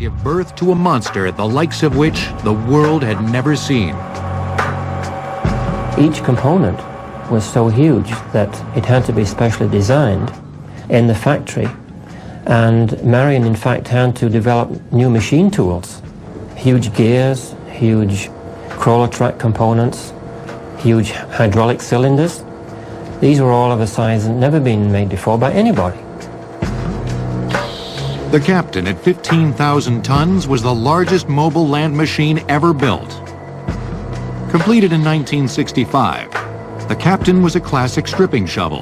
give birth to a monster the likes of which the world had never seen. Each component was so huge that it had to be specially designed in the factory, and Marion in fact had to develop new machine tools, huge gears, huge crawler track components, huge hydraulic cylinders. These were all of a size that had never been made before by anybody. The Captain at 15,000 tons was the largest mobile land machine ever built. Completed in 1965, the Captain was a classic stripping shovel,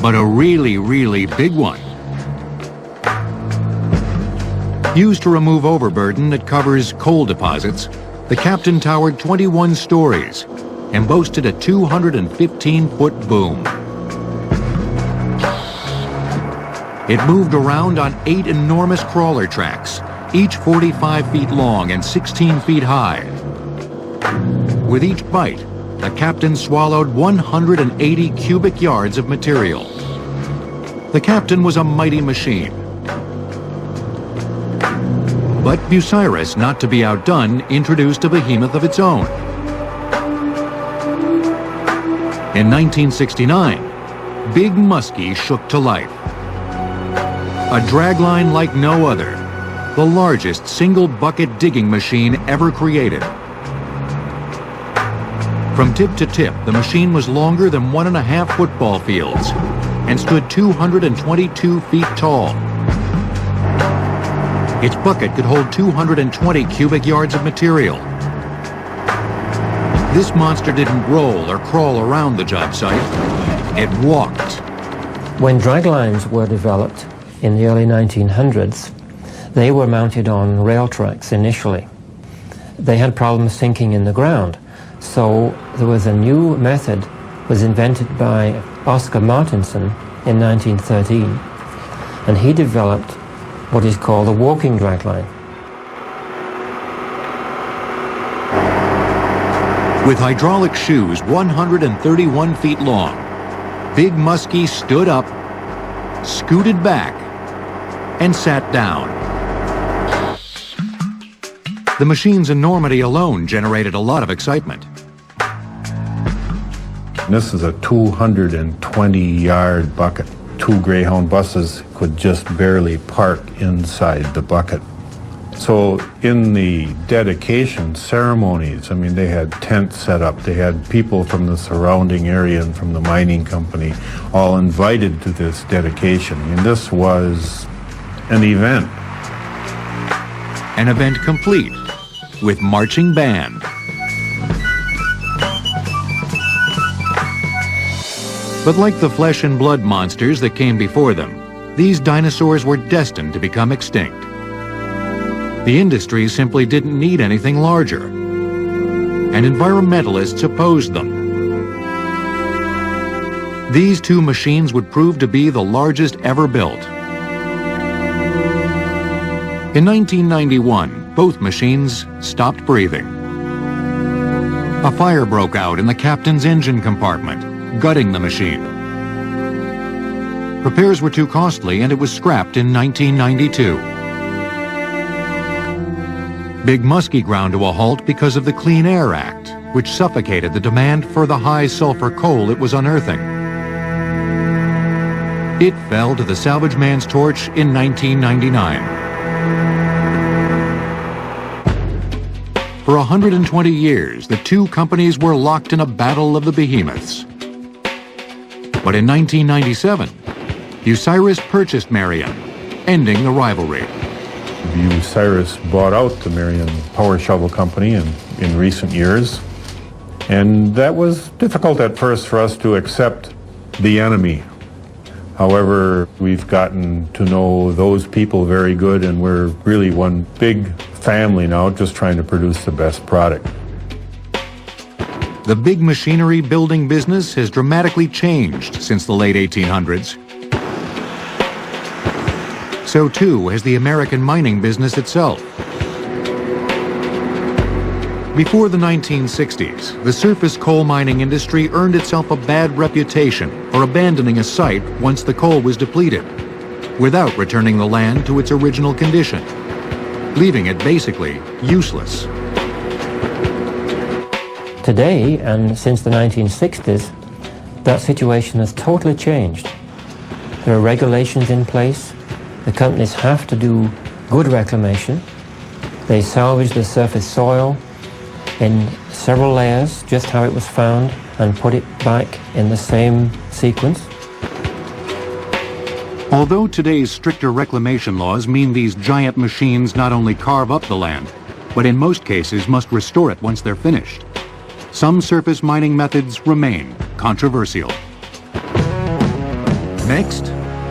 but a really, really big one. Used to remove overburden that covers coal deposits, the Captain towered 21 stories and boasted a 215-foot boom. It moved around on 8 enormous crawler tracks, each 45 feet long and 16 feet high. With each bite, the Captain swallowed 180 cubic yards of material. The Captain was a mighty machine. But Bucyrus, not to be outdone, introduced a behemoth of its own. In 1969, Big Muskie shook to life. A dragline like no other, the largest single-bucket digging machine ever created. From tip to tip, the machine was longer than 1.5 football fields and stood 222 feet tall. Its bucket could hold 220 cubic yards of material. This monster didn't roll or crawl around the job site, it walked. When draglines were developed in the early 1900s, they were mounted on rail tracks initially. They had problems sinking in the ground, so there was a new method was invented by Oscar Martinson in 1913, and he developed what is called a walking dragline. With hydraulic shoes 131 feet long, Big Muskie stood up, scooted back, and sat down. The machine's enormity alone generated a lot of excitement. This is a 220-yard bucket. 2 Greyhound buses could just barely park inside the bucket. So in the dedication ceremonies, I mean, they had tents set up. They had people from the surrounding area and from the mining company all invited to this dedication. I mean, this was an event. An event complete with marching band. But like the flesh and blood monsters that came before them, these dinosaurs were destined to become extinct. The industry simply didn't need anything larger, and environmentalists opposed them. These 2 machines would prove to be the largest ever built. In 1991, both machines stopped breathing. A fire broke out in the Captain's engine compartment, gutting the machine. Repairs were too costly and it was scrapped in 1992. Big Muskie ground to a halt because of the Clean Air Act, which suffocated the demand for the high sulfur coal it was unearthing. It fell to the salvage man's torch in 1999. For 120 years, the 2 companies were locked in a battle of the behemoths. But in 1997, Bucyrus purchased Marion, ending the rivalry. Bucyrus bought out the Marion Power Shovel Company in recent years, and that was difficult at first for us to accept the enemy. However, we've gotten to know those people very good, and we're really one big family now, just trying to produce the best product. The big machinery building business has dramatically changed since the late 1800s. So too has the American mining business itself. Before the 1960s, the surface coal mining industry earned itself a bad reputation for abandoning a site once the coal was depleted, without returning the land to its original condition. leaving it basically useless. Today, and since the 1960s, that situation has totally changed. There are regulations in place. The companies have to do good reclamation. They salvage the surface soil in several layers, just how it was found, and put it back in the same sequence. Although today's stricter reclamation laws mean these giant machines not only carve up the land, but in most cases must restore it once they're finished, some surface mining methods remain controversial. Next,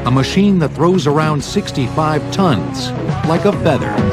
a machine that throws around 65 tons like a feather.